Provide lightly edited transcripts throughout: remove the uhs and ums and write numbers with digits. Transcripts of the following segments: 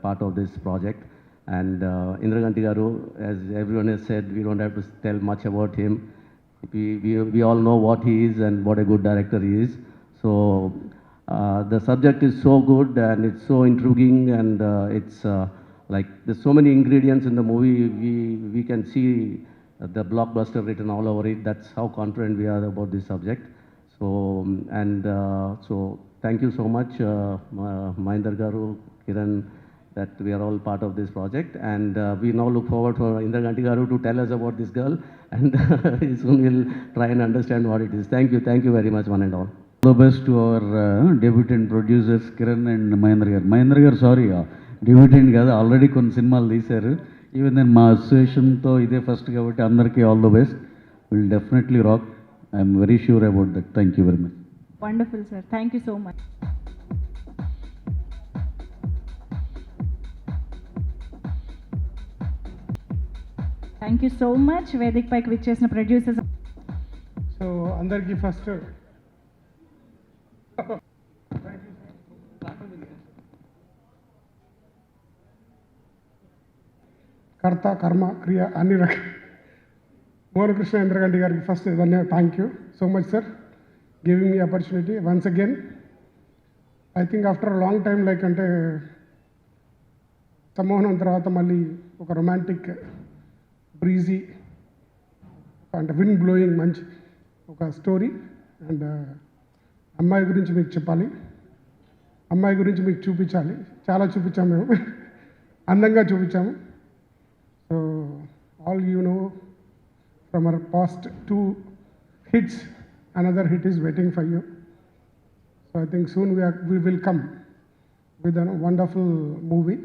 part of this project. And Indraganti Garu, as everyone has said, we don't have to tell much about him. We all know what he is and what a good director he is. So the subject is so good and it's so intriguing, and it's like there's so many ingredients in the movie. We can see the blockbuster written all over it. That's how confident we are about this subject. So so thank you so much, Mahinder Garu, Kiran, that we are all part of this project, and we now look forward for Indraganti Garu to tell us about this girl, and soon we'll try and understand what it is. Thank you very much, one and all. All the best to our debutant producers Kiran and Mahinder Garu. Mahinder Garu, sorry, debutant కాదు, already కొన్ని సినిమాలు తీశారు. Even నేను మా అసోసియేషన్తో ఇదే first కాబట్టి అందరికీ all the best. Will definitely rock. I'm very sure about that. Thank you very much. Wonderful sir, thank you so much. Thank you so much వేదిక పైకి విచ్చేసిన ప్రొడ్యూసర్స్. సో అందరికీ ఫస్ట్ కర్త కర్మ క్రియ అన్ని రకాల మోహనకృష్ణ ఇంద్రగంటి గారికి first thank you so much sir, giving me opportunity once again. I think after long time, like అంటే సమ్మోహనం తర్వాత మళ్ళీ ఒక రొమాంటిక్ బ్రీజీ అంటే విండ్ బ్లోయింగ్ మంచి ఒక స్టోరీ. అండ్ అమ్మాయి గురించి మీకు చెప్పాలి, అమ్మాయి గురించి మీకు చూపించాలి. చాలా చూపించాము మేము, అందంగా చూపించాము. So all you know from our past 2 hits, another hit is waiting for you. So I think soon we will come with a wonderful movie.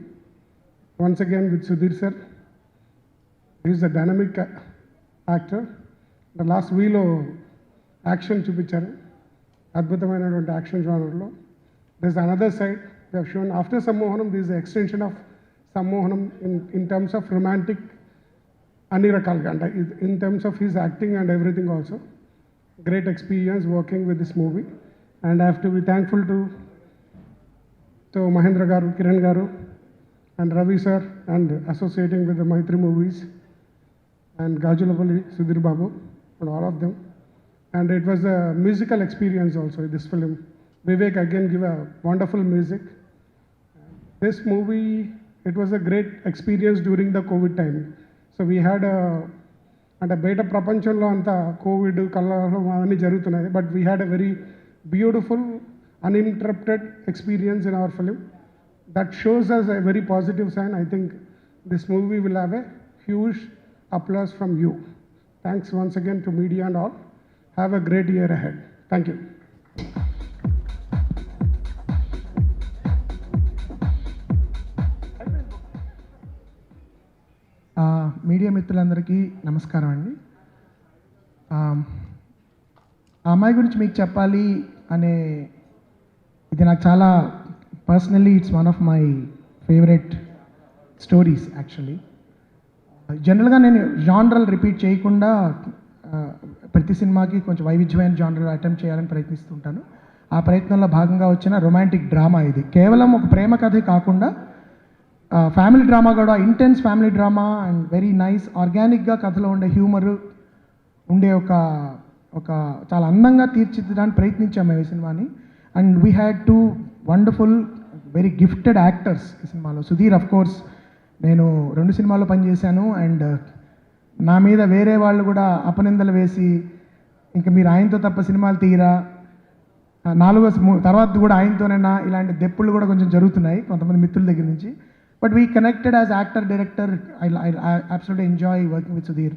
Once again with Sudhir sir. He is a dynamic actor. The last వీలో action చూపించారు, అద్భుతమైనటువంటి action జానర్లో. There's another side we have shown after Sammohanam. This is the extension of Sammohanam in terms of romantic అన్ని రకాలుగా, అంటే in terms of his acting and everything also. Great experience working with this movie, and I have to be thankful to Mahendra Garu, Kiran Garu and Ravi sir, and associating with the Maitri Movies and Gajulapalli, Sudhir Babu, and all of them. And it was a musical experience also in this film. Vivek again give a wonderful music. This movie, it was a great experience during the COVID time. So we had అంటే బయట ప్రపంచంలో అంతా Covid కలహం అవన్నీ జరుగుతున్నాయి, but we had a very beautiful uninterrupted experience in our film. That shows us a very positive sign. I think this movie will have a huge applause from you. Thanks once again to media and all. Have a great year ahead. Thank you. Media మిత్రులందరికీ నమస్కారం అండి. ఆ అమ్మాయి గురించి మీకు చెప్పాలి అనే ఇది నాకు చాలా personally it's one of my favourite stories actually. జనరల్గా నేను జానరల్ రిపీట్ చేయకుండా ప్రతి సినిమాకి కొంచెం వైవిధ్యమైన జానరల్ అటెంప్ట్ చేయాలని ప్రయత్నిస్తుంటాను. ఆ ప్రయత్నంలో భాగంగా వచ్చిన రొమాంటిక్ డ్రామా ఇది. కేవలం ఒక ప్రేమ కథే కాకుండా ఫ్యామిలీ డ్రామా కూడా, intense family drama and very nice ఆర్గానిక్గా కథలో ఉండే హ్యూమర్ ఉండే ఒక చాలా అందంగా తీర్చిదిద్దడానికి ప్రయత్నించాము మేము ఈ సినిమాని. And we had 2 wonderful very gifted actors ఈ సినిమాలో. సుధీర్ అఫ్ కోర్స్ నేను 2 సినిమాల్లో పనిచేశాను, అండ్ నా మీద వేరే వాళ్ళు కూడా అపనిందలు వేసి ఇంకా మీరు ఆయనతో తప్ప సినిమాలు తీయరా, 4వ తర్వాత కూడా ఆయనతోనేనా, ఇలాంటి దెప్పులు కూడా కొంచెం జరుగుతున్నాయి కొంతమంది మిత్రుల దగ్గర నుంచి. But we connected as actor director. I absolutely enjoy working with Sudheer,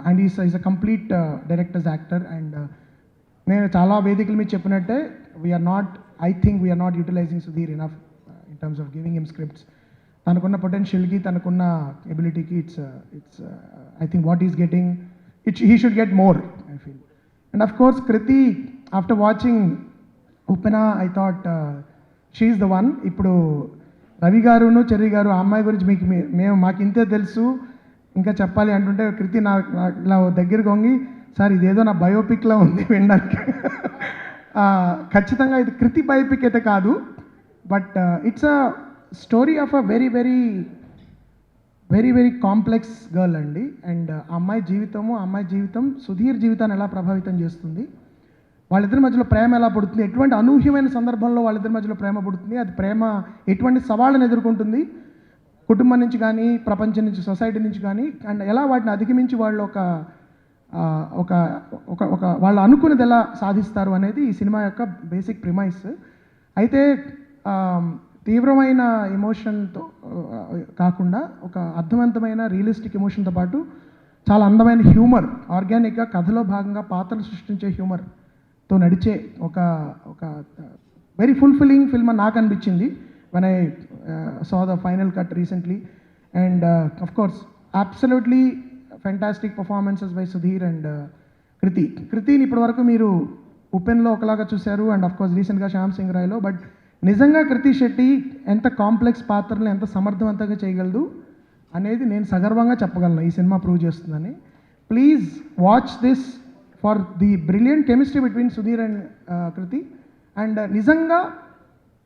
and is a complete directors actor. And నేను చాలా వేదికల మీద చెప్పినట్టే I think we're not utilising Sudheer enough in terms of giving him scripts. తనకున్న పొటెన్షియల్కి, తనకున్న ఎబిలిటీకి it's I think what is getting he should get more I feel. And of course Kriti, after watching Uppena I thought she's the one. ఇప్పుడు Ravi గారును cherry గారు ఆ అమ్మాయి గురించి మాకు ఇంతే తెలుసు ఇంకా చెప్పాలి అంటుంటే కృతి ఇలా దగ్గరకు వంగి, సార్ ఇదేదో నా బయోపిక్లా ఉంది వినడానికి. ఖచ్చితంగా ఇది కృతి బయోపిక్ అయితే కాదు, but it's story of a very very very very complex girl అండి. అండ్ ఆ అమ్మాయి జీవితం సుధీర్ జీవితాన్ని ఎలా ప్రభావితం చేస్తుంది, వాళ్ళిద్దరి మధ్యలో ప్రేమ ఎలా పుడుతుంది, ఎటువంటి అనూహ్యమైన సందర్భంలో వాళ్ళిద్దరి మధ్యలో ప్రేమ పుడుతుంది, అది ప్రేమ ఎటువంటి సవాళ్ళను ఎదుర్కొంటుంది కుటుంబం నుంచి కానీ, ప్రపంచం నుంచి, సొసైటీ నుంచి కానీ, అండ్ ఎలా వాటిని అధిగమించి వాళ్ళు ఒక ఒక ఒక ఒక వాళ్ళు అనుకున్నది ఎలా సాధిస్తారు అనేది ఈ సినిమా యొక్క బేసిక్ ప్రిమైస్. అయితే తీవ్రమైన ఎమోషన్తో కాకుండా ఒక అర్థవంతమైన రియలిస్టిక్ ఎమోషన్తో పాటు చాలా అందమైన హ్యూమర్, ఆర్గానిక్గా కథలో భాగంగా పాత్రలు సృష్టించే హ్యూమర్తో నడిచే ఒక ఒక వెరీ ఫుల్ఫిల్లింగ్ ఫిల్మ్ అని నాకు అనిపించింది when I saw the final cut recently. And of course, absolutely fantastic performances by Sudhir and Kriti. Kritiని ఇప్పటివరకు మీరు ఉపెన్లో ఒకలాగా చూశారు, అండ్ ఆఫ్ కోర్స్ రీసెంట్గా శ్యామ్ సింగ్ రాయ్లో. బట్ నిజంగా కృతి శెట్టి ఎంత కాంప్లెక్స్ పాత్రలు ఎంత సమర్థవంతంగా చేయగలదు అనేది నేను సగర్వంగా చెప్పగలను, ఈ సినిమా ప్రూవ్ చేస్తుందని. Please watch this for the brilliant chemistry between Sudheer and Kriti. And నిజంగా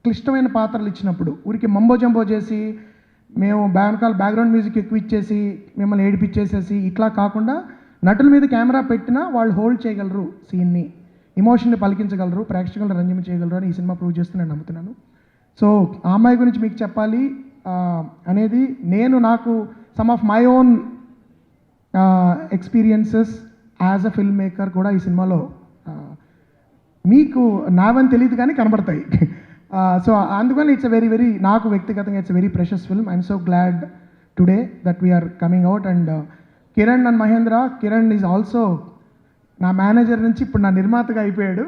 క్లిష్టమైన పాత్రలు ఇచ్చినప్పుడు ఊరికి మంబో జంబో చేసి మేము బ్యాక్గ్రౌండ్ మ్యూజిక్ ఎక్కువ ఇచ్చేసి మిమ్మల్ని ఏడిపించేసేసి ఇట్లా కాకుండా నటుల మీద కెమెరా పెట్టినా వాళ్ళు హోల్డ్ చేయగలరు, సీన్ని ఎమోషన్ని పలికించగలరు, ప్రేక్షకులను రంజింప చేయగలరు అని ఈ సినిమా ప్రూవ్ చేస్తూ నేను నమ్ముతున్నాను. సో ఆ అమ్మాయి గురించి మీకు చెప్పాలి అనేది నాకు some of my own experiences as a film maker కూడా ఈ సినిమాలో మీకు నావని తెలియదు కానీ కనబడతాయి. సో అందుకని ఇట్స్ వెరీ వెరీ నాకు వ్యక్తిగతంగా it's very precious film. I'm so glad today that we're coming out. And Kiran and Mahendra, Kiran is also నా మేనేజర్ నుంచి ఇప్పుడు నా నిర్మాతగా అయిపోయాడు.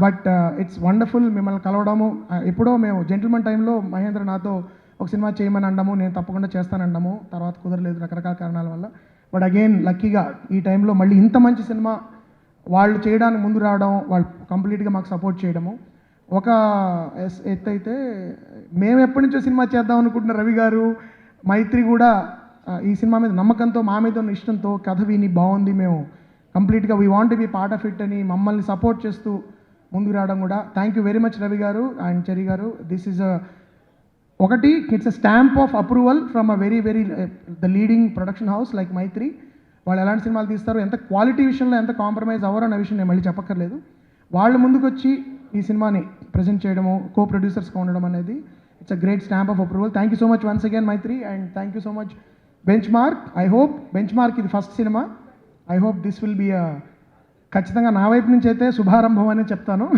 బట్ ఇట్స్ వండర్ఫుల్ మిమ్మల్ని కలవడము. ఎప్పుడో మేము జెంటిల్మెన్ టైంలో మహేంద్ర నాతో ఒక సినిమా చేయమని అనడము, నేను తప్పకుండా చేస్తానన్నాము, తర్వాత కుదరలేదు రకరకాల కారణాల వల్ల. బట్ అగైన్ లక్కీగా ఈ టైంలో మళ్ళీ ఇంత మంచి సినిమా వాళ్ళు చేయడానికి ముందు రావడం, వాళ్ళు కంప్లీట్గా మాకు సపోర్ట్ చేయడము ఒక ఎత్తు అయితే, మేము ఎప్పటి నుంచో సినిమా చేద్దాం అనుకుంటున్న రవి గారు, మైత్రి కూడా ఈ సినిమా మీద నమ్మకంతో, మా మీద ఉన్న ఇష్టంతో కథ విని బాగుంది, మేము కంప్లీట్గా we want be part of it అని మమ్మల్ని సపోర్ట్ చేస్తూ ముందుకు రావడం కూడా thank you very much Ravi garu and Cherry garu. This is ఒకటి it's a stamp of approval from a very very the leading production house like Mythri. వాళ్ళు ఎలాంటి సినిమాలు తీస్తారు, ఎంత క్వాలిటీ విషయంలో ఎంత కాంప్రమైజ్ అవ్వరు అన్న విషయం నేను మళ్ళీ చెప్పక్కర్లేదు. వాళ్ళు ముందుకు వచ్చి ఈ సినిమాని ప్రజెంట్ చేయడము, కో ప్రొడ్యూసర్స్గా ఉండడం అనేది it's a great stamp of approval. Thank you so much once again Mythri, and thank you so much benchmark. I hope bench mark ఇది first cinema, I hope this will be ఖచ్చితంగా నా వైపు నుంచి అయితే శుభారంభం అని చెప్తాను.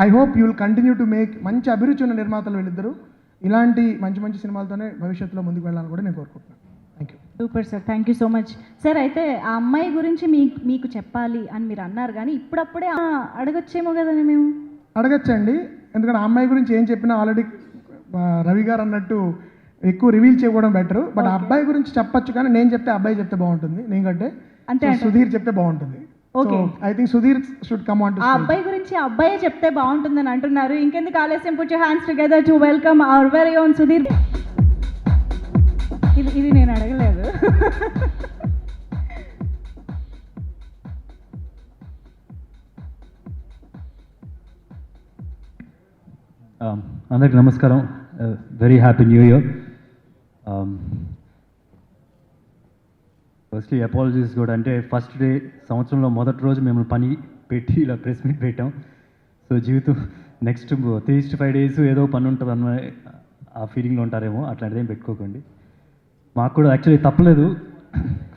I hope you will continue to make మంచి అభిరుచి ఉన్న నిర్మాతలు వీళ్ళిద్దరూ ఇలాంటి మంచి మంచి సినిమాలతోనే భవిష్యత్తులో ముందుకు వెళ్ళాలని కూడా నేను కోరుకుంటున్నాను. Thank you. Super sir, thank you so much sir. అయితే ఆ అమ్మాయి గురించి మీకు చెప్పాలి అని మీరు అన్నారు, కానీ ఇప్పుడప్పుడే అడగచ్చేమో కదండి మేము. అడగచ్చండి, ఎందుకంటే ఆ అమ్మాయి గురించి ఏం చెప్పినా ఆల్రెడీ రవి గారు అన్నట్టు ఎక్కువ రివీల్ చేయడం బెటర్. బట్ ఆ అబ్బాయి గురించి చెప్పచ్చు, కానీ నేను చెప్తే అబ్బాయి చెప్తే బాగుంటుంది, ఎందుకంటే సుధీర్ చెప్తే బాగుంటుంది. Okay, I think Sudheer should come on to ఆ అబ్బాయి గురించి అబ్బాయే చెప్తే బాగుంటుందని అంటున్నారు. ఇంకెందుకు ఆలస్యం, put your hands together to welcome our very own Sudheer. ఇది నేను అడగలేదు. అందరికి నమస్కారం, very happy new year. Firstly apologies కూడా, అంటే ఫస్ట్ డే సంవత్సరంలో మొదటి రోజు మేము పని పెట్టి ఇలా ప్రెస్ మీట్ పెట్టాం. సో జీవితం నెక్స్ట్ 3-5 days ఏదో పని ఉంటుంది అన్న ఆ ఫీలింగ్లో ఉంటారేమో, అట్లాంటిదేం పెట్టుకోకండి. మాకు కూడా యాక్చువల్లీ తప్పలేదు,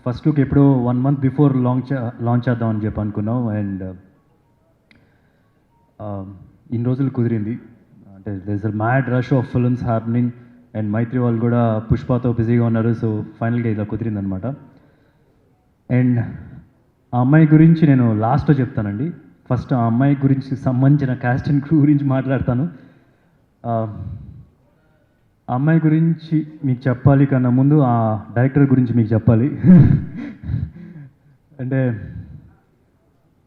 ఫస్ట్ లుక్ ఎప్పుడో 1 month బిఫోర్ లాంచ్ చేద్దామని చెప్పి అనుకున్నాం. అండ్ ఇన్ని రోజులు కుదిరింది, అంటే there is a mad rush of films happening. And Mythri వాళ్ళు కూడా పుష్పతో బిజీగా ఉన్నారు, సో ఫైనల్గా ఇలా కుదిరిందనమాట. అండ్ ఆ అమ్మాయి గురించి నేను లాస్ట్లో చెప్తానండి. ఫస్ట్ ఆ అమ్మాయి గురించి సంబంధించిన క్యాస్ట్ అండ్ క్రూ గురించి మాట్లాడతాను. ఆ అమ్మాయి గురించి మీకు చెప్పాలి కన్నా ముందు ఆ డైరెక్టర్ గురించి మీకు చెప్పాలి. అంటే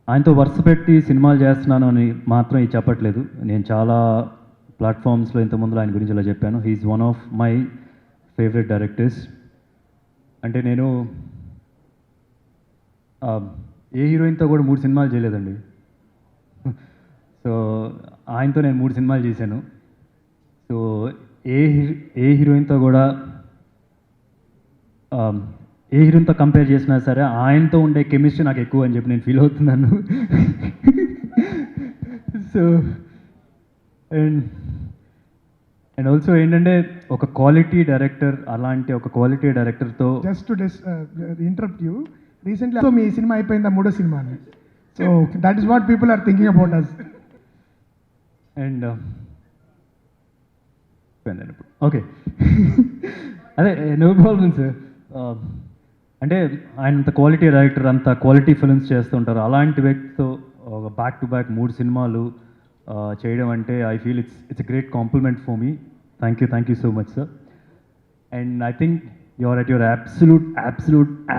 ఆయనతో వరుస పెట్టి సినిమాలు చేస్తున్నాను అని మాత్రం ఇది చెప్పట్లేదు. నేను చాలా ప్లాట్ఫామ్స్లో ఇంతకుముందు ఆయన గురించి ఇలా చెప్పాను. He's one of my favourite directors. అంటే నేను ఏ హీరోయిన్తో కూడా 3 సినిమాలు చేయలేదండి. సో ఆయనతో నేను 3 సినిమాలు చేశాను. సో ఏ హీరోయిన్తో కూడా ఏ హీరోయిన్తో కంపేర్ చేసినా సరే ఆయనతో ఉండే కెమిస్ట్రీ నాకు ఎక్కువ అని చెప్పి నేను ఫీల్ అవుతున్నాను. సో అండ్ ఆల్సో ఏంటంటే ఒక క్వాలిటీ డైరెక్టర్, అలాంటి ఒక క్వాలిటీ డైరెక్టర్తో just to interrupt you, recently మీ సినిమా అయిపోయిందా, 3వ సినిమా అని. So that is what people are thinking about us. And okay, అదే నో ప్రాబ్లం సార్. అంటే ఆయన అంత క్వాలిటీ డైరెక్టర్, అంత క్వాలిటీ ఫిల్మ్స్ చేస్తుంటారు. అలాంటి వ్యక్తితో ఒక బ్యాక్ టు బ్యాక్ 3 సినిమాలు చేయడం అంటే I feel it's a great compliment for me. Thank you so much sir. And I think you are at your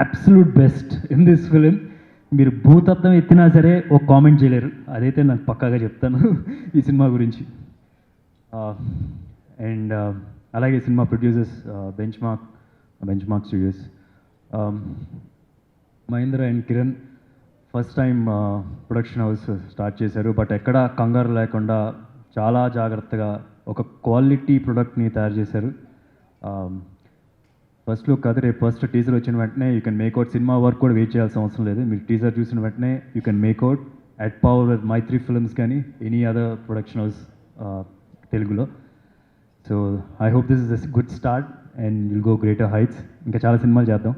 absolute best in this film. మీరు భూతత్వం ఎత్తినా సరే ఒక కామెంట్ చేయలేరు, అదైతే నాకు పక్కాగా చెప్తాను ఈ సినిమా గురించి. అండ్ అలాగే cinema producers Benchmark Studios, Mahendra and Kiran first time production house start చేశారు. బట్ ఎక్కడా కంగారు లేకుండా చాలా జాగ్రత్తగా ఒక క్వాలిటీ ప్రొడక్ట్ని తయారు చేశారు. ఫస్ట్ లుక్ కాదు, రేపు ఫస్ట్ టీజర్ వచ్చిన వెంటనే you can make out. Cinema work కూడా వెయిట్ చేయాల్సిన అవసరం లేదు. మీరు టీజర్ చూసిన వెంటనే you can make out at power Mythri Films కానీ ఎనీ అదర్ ప్రొడక్షన్ హౌస్ తెలుగులో. So I hope this is a good start and will go greater heights. ఇంకా చాలా సినిమాలు చేద్దాం.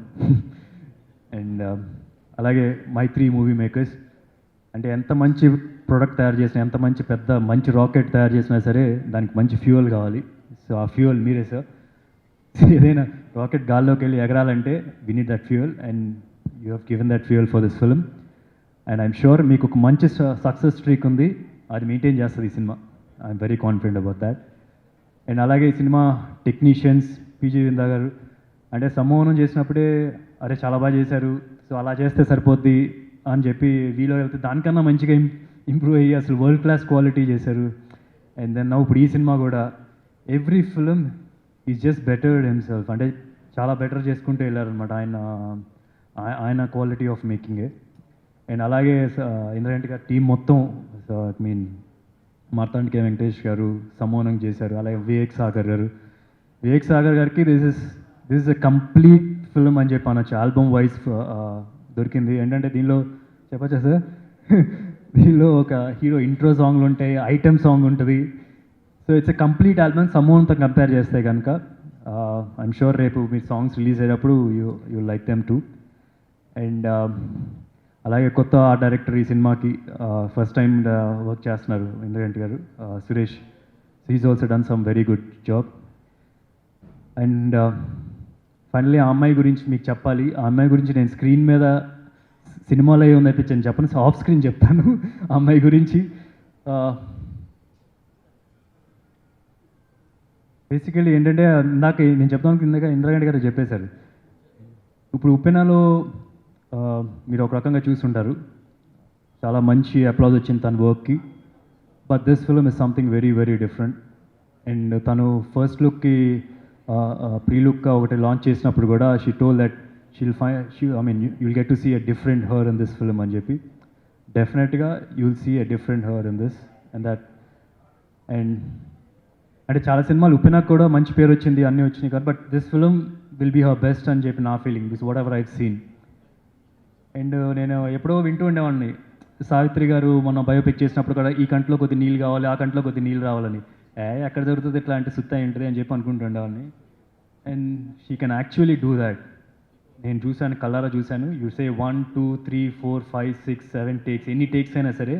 అండ్ అలాగే మైత్రి మూవీ మేకర్స్ అంటే ఎంత మంచి ప్రోడక్ట్ తయారు చేసినా, ఎంత మంచి రాకెట్ తయారు చేసినా సరే దానికి మంచి ఫ్యూయల్ కావాలి. సో ఆ ఫ్యూయల్ మీరే సార్. ఏదైనా రాకెట్ గాల్లోకి వెళ్ళి ఎగరాలంటే we need that fuel and you have given that fuel for this film. And I'm sure మీకు ఒక మంచి సక్సెస్ స్ట్రీక్ ఉంది, అది మెయింటైన్ చేస్తుంది ఈ cinema. I'm very confident about that. And అలాగే ఈ సినిమా టెక్నీషియన్స్ పీజీ విందా గారు అంటే సంమోహనం చేసినప్పుడే అరే చాలా బాగా చేశారు, సో అలా చేస్తే సరిపోద్ది అని చెప్పి వీలో వెళ్తే దానికన్నా మంచిగా ఇంప్రూవ్ అయ్యి అసలు వరల్డ్ క్లాస్ క్వాలిటీ చేశారు. అండ్ దెన్ ఇప్పుడు ఈ సినిమా కూడా every film is just బెటర్డ్ himself, అంటే చాలా బెటర్ చేసుకుంటూ వెళ్ళారనమాట ఆయన క్వాలిటీ ఆఫ్ మేకింగే. అండ్ అలాగే ఇంద్రగంటి గారి టీం మొత్తం, ఐ మీన్ మార్తాండ్ కే వెంకటేష్ గారు సమ్మోనం చేశారు. అలాగే వివేక్ సాగర్ గారికి this is a complete film అని చెప్పి అనొచ్చు. ఆల్బమ్ వైజ్ దొరికింది. ఏంటంటే దీనిలో చెప్పచ్చా సార్, దీనిలో ఒక హీరో ఇంట్రో సాంగ్లు ఉంటాయి, ఐటెమ్ సాంగ్ ఉంటుంది. So it's a complete album సమ్మోనంతో కంపేర్ చేస్తే కనుక. ఐఎమ్ షూర్ రేపు మీరు సాంగ్స్ రిలీజ్ అయ్యేటప్పుడు you like them too. And అలాగే కొత్త ఆర్ట్ డైరెక్టర్ ఈ సినిమాకి ఫస్ట్ టైం వర్క్ చేస్తున్నారు ఇంద్రగంటి గారు, Suresh. He's also done some very good job. And finally ఆ అమ్మాయి గురించి మీకు చెప్పాలి. ఆ అమ్మాయి గురించి నేను స్క్రీన్ మీద సినిమాలో ఏముందైతే నేను చెప్పను, ఆఫ్ స్క్రీన్ చెప్తాను ఆ అమ్మాయి గురించి. బేసికలీ ఏంటంటే ఇందాక నేను చెప్తాను, ఇంద్రగంటి గారు చెప్పేశారు. ఇప్పుడు ఉప్పెనలో మీరు ఒక రకంగా చూస్తుంటారు, చాలా మంచి అప్లాజ్ వచ్చింది తన వర్క్కి. But this film is something very very different. And తను ఫస్ట్ లుక్కి ప్రీ లుక్గా ఒకటి లాంచ్ చేసినప్పుడు కూడా she told that you'll get to see a different her in this film అని చెప్పి. డెఫినెట్గా you'll see a different her in this and that. And అంటే చాలా సినిమాలు ఉప్పెనకు కూడా మంచి పేరు వచ్చింది, అన్నీ వచ్చినాయి కదా, but this film will be her best అని చెప్పి నా feeling. This what ever I've seen. And నేను ఎప్పుడో వింటూ ఉండేవాడిని, సావిత్రి గారు మొన్న బయోపిక్ చేసినప్పుడు కూడా ఈ కంట్లో కొద్ది నీళ్ళు కావాలి, ఆ కంట్లో కొద్ది నీళ్ళు రావాలని. ఎక్కడ దొరుకుతుంది ఇట్లా అంటే సుత్తాయి ఉంటుంది అని చెప్పి అనుకుంటుండేవాడిని. And she can actually do that. నేను చూశాను, కల్లారా చూశాను. యూ సే 1 2 3 4 5 6 7 టేక్స్, ఎన్ని టేక్స్ అయినా సరే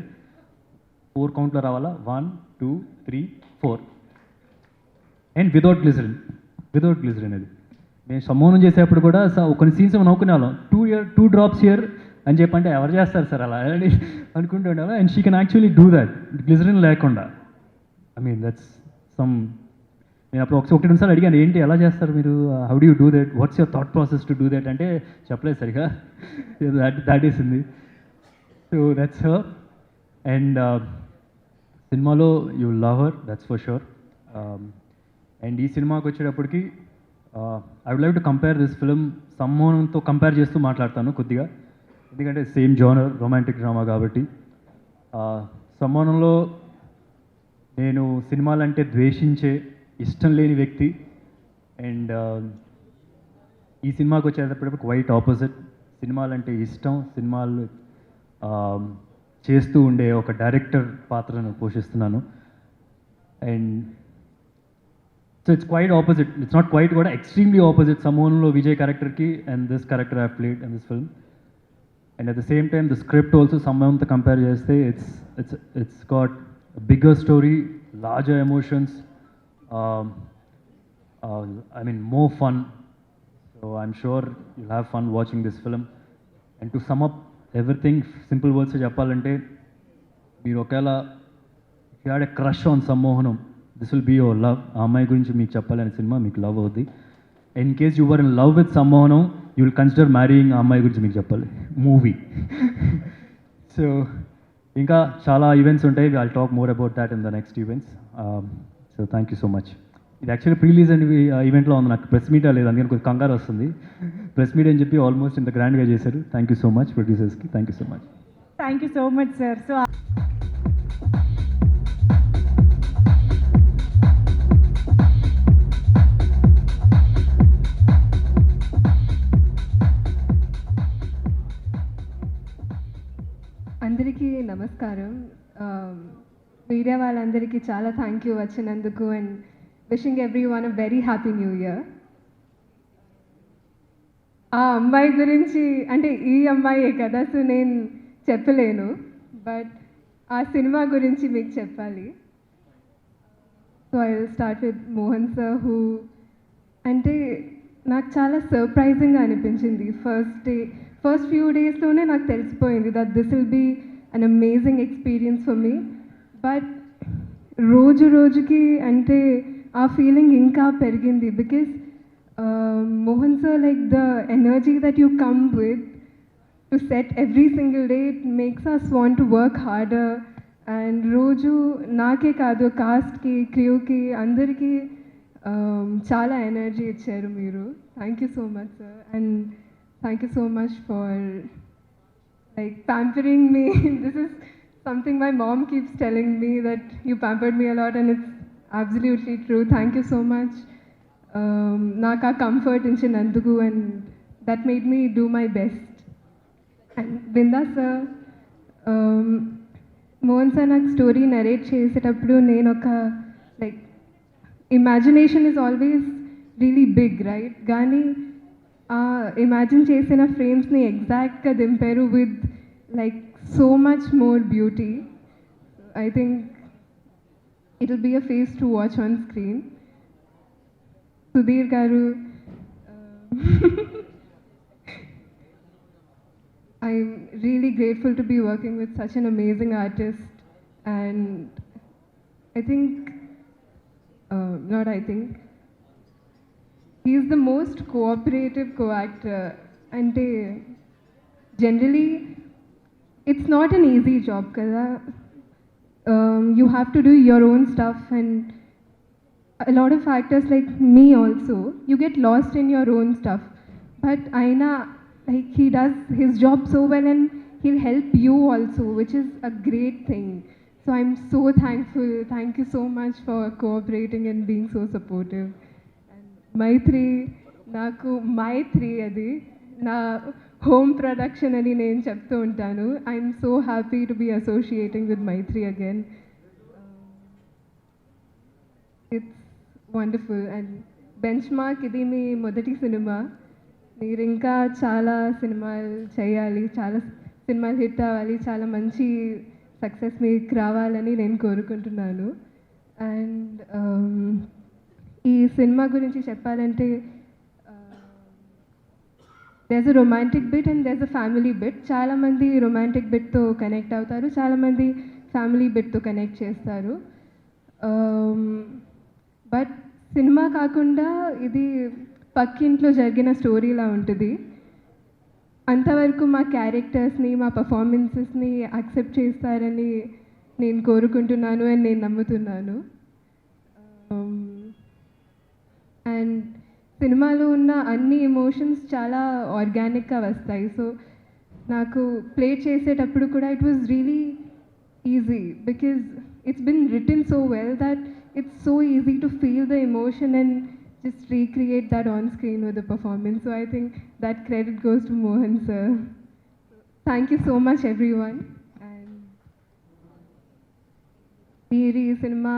4 కౌంట్లో రావాలా, 1 2 3 4 అండ్ వితౌట్ గ్లిజరిన్. అది నేను సమ్మోనం చేసేటప్పుడు కూడా కొన్ని సీన్స్ నవ్వుకునే వాళ్ళం, 2 డ్రాప్స్ హియర్ అని చెప్పంటే ఎవరు చేస్తారు సార్ అలా అని అనుకుంటూ ఉండాలి. And she can actually do that glycerine లేకుండా. I mean that's some. నేను అప్పుడు ఒకటి నిమిషాలు అడిగాను, ఏంటి ఎలా చేస్తారు మీరు, how do you do that, what's your thought process to do that అంటే చెప్పలేదు సరిగా. దాట్ ఈస్ ఉంది. So that's her. అండ్ సినిమాలో you love her, that's for sure. And ఈ సినిమాకి వచ్చేటప్పటికి I would like to compare this film సమ్మోనంతో compare చేస్తూ మాట్లాడతాను కొద్దిగా, ఎందుకంటే సేమ్ జోనర్ రొమాంటిక్ డ్రామా కాబట్టి. సమ్మోనంలో నేను సినిమాలంటే ద్వేషించే ఇష్టం లేని వ్యక్తి. అండ్ ఈ సినిమాకి వచ్చేటప్పటికి క్వైట్ ఆపోజిట్. సినిమాలంటే ఇష్టం, సినిమాలు చేస్తూ ఉండే ఒక డైరెక్టర్ పాత్రను పోషిస్తున్నాను. And so it's quite opposite, it's not quite కూడా, ఎక్స్ట్రీమ్లీ ఆపోజిట్ సమూహంలో విజయ్ క్యారెక్టర్కి and this character I played in this film. And at the same time the script also సమూహంతో కంపేర్ చేస్తే it's got bigger story, larger emotions, I mean more fun. So I'm sure you'll have fun watching this film. And to sum up everything, simple words చెప్పాలంటే, మీరు ఒకవేళ if you had a crush on Sammohanam, this will be your love. ఆ అమ్మాయి గురించి మీకు చెప్పాలని cinema మీకు love అవుద్ది. In case you were in love with Sammohanam, you will consider marrying ఆ అమ్మాయి గురించి మీకు చెప్పాలి మూవీ. సో ఇంకా చాలా ఈవెంట్స్ ఉంటాయి. I'll talk more about that in the next events. So thank you so much. ఇది యాక్చువల్లీ ప్రీలీజ్ అని ఈవెంట్లో ఉంది, నాకు ప్రెస్ మీట్ లేదు, అందుకని కొంచెం కంగారు వస్తుంది. ప్రెస్ మీట్ అని చెప్పి ఆల్మోస్ట్ ఇంత గ్రాండ్గా చేశారు. థ్యాంక్ యూ సో మచ్ ప్రొడ్యూసర్స్కి, thank you so much. Thank you so much sir. So అందరికీ నమస్కారం. మీడియా వాళ్ళందరికీ చాలా థ్యాంక్ యూ వచ్చినందుకు, and wishing everyone a very happy new year. ఆ అమ్మాయి గురించి అంటే ఈ అమ్మాయే కదా, సో నేను చెప్పలేను, బట్ ఆ సినిమా గురించి మీకు చెప్పాలి. So I will start with Mohan sir, who అంటే నాకు చాలా సర్ప్రైజింగ్గా అనిపించింది. ఫస్ట్ ఫ్యూ డేస్లోనే నాకు తెలిసిపోయింది that this will be an amazing experience for me. But రోజు రోజుకి అంటే ఆ ఫీలింగ్ ఇంకా పెరిగింది, because Mohan sir, like the energy that you come with to set every single day, it makes us want to work harder. And రోజు నాకే కాదు, కాస్ట్కి, క్రూకి, అందరికీ చాలా ఎనర్జీ ఇచ్చారు మీరు. Thank you so much sir, and thank you so much for like pampering me. This is something my mom keeps telling me, that you pampered me a lot, and it's absolutely true. Thank you so much. Naka comfort inchinandugu, and that made me do my best. And Binda sir, Mohan sir నాకు story narrate చేసేటప్పుడు నేను ఒక like imagination is always really big, right? కానీ imagine చేసిన ఫ్రేమ్స్ని ఎగ్జాక్ట్గా దింపారు with like so much more beauty. I think it will be a feast to watch on screen. Sudheer garu, I'm really grateful to be working with such an amazing artist, and I think, he is the most cooperative co-actor. And generally, it's not an easy job, kada. You have to do your own stuff, and a lot of actors like me also, you get lost in your own stuff. But Aina, like, he does his job so well, and he'll help you also, which is a great thing. So I'm so thankful. Thank you so much for cooperating and being so supportive. మైత్రి, నాకు మైత్రి అది నా home production అని నేను చెప్తూ ఉంటాను. I'm so happy to be associating with Mythri again. It's wonderful. And bench mark, ఇది మీ మొదటి సినిమా. మీరు ఇంకా చాలా సినిమాలు చేయాలి, చాలా సినిమాలు హిట్ అవ్వాలి, చాలా మంచి సక్సెస్ మీకు రావాలని నేను కోరుకుంటున్నాను. అండ్ ఈ సినిమా గురించి చెప్పాలంటే, there's a romantic bit and there's a family bit. చాలామంది రొమాంటిక్ బిట్తో కనెక్ట్ అవుతారు, చాలామంది ఫ్యామిలీ బిట్తో కనెక్ట్ చేస్తారు. బట్ సినిమా కాకుండా ఇది పక్కింట్లో జరిగిన స్టోరీలా ఉంటుంది. అంతవరకు మా క్యారెక్టర్స్ని, మా పర్ఫార్మెన్సెస్ని యాక్సెప్ట్ చేస్తారని నేను కోరుకుంటున్నాను అండ్ నేను నమ్ముతున్నాను. అండ్ సినిమాలో ఉన్న అన్ని ఎమోషన్స్ చాలా ఆర్గానిక్గా వస్తాయి. సో నాకు ప్లే చేసేటప్పుడు కూడా it was really easy, because it's been written so well that it's so easy to feel the emotion and just recreate that on screen with the performance. So I think that credit goes to Mohan sir. Thank you so much everyone. And మీరు ఈ cinema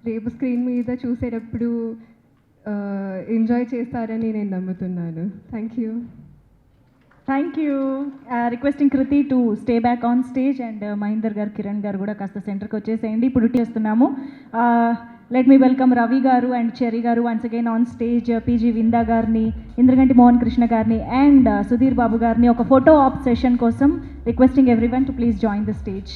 రేపు screen మీద చూసేటప్పుడు enjoy చేస్తారని నేను నమ్ముతున్నాను. Thank you. Thank you. Requesting Kriti to stay back on stage and Mahender గారు, కిరణ్ గారు కూడా కాస్త సెంటర్కి వచ్చేసేయండి. ఇప్పుడు చేస్తున్నాము. Let me welcome Ravi garu and Cherry garu once again on stage, PG Vinda గారిని, ఇంద్రగంటి మోహన్ కృష్ణ గారిని అండ్ సుధీర్ బాబు గారిని ఒక ఫోటో ఆప్ సెషన్ కోసం requesting everyone to please join the stage.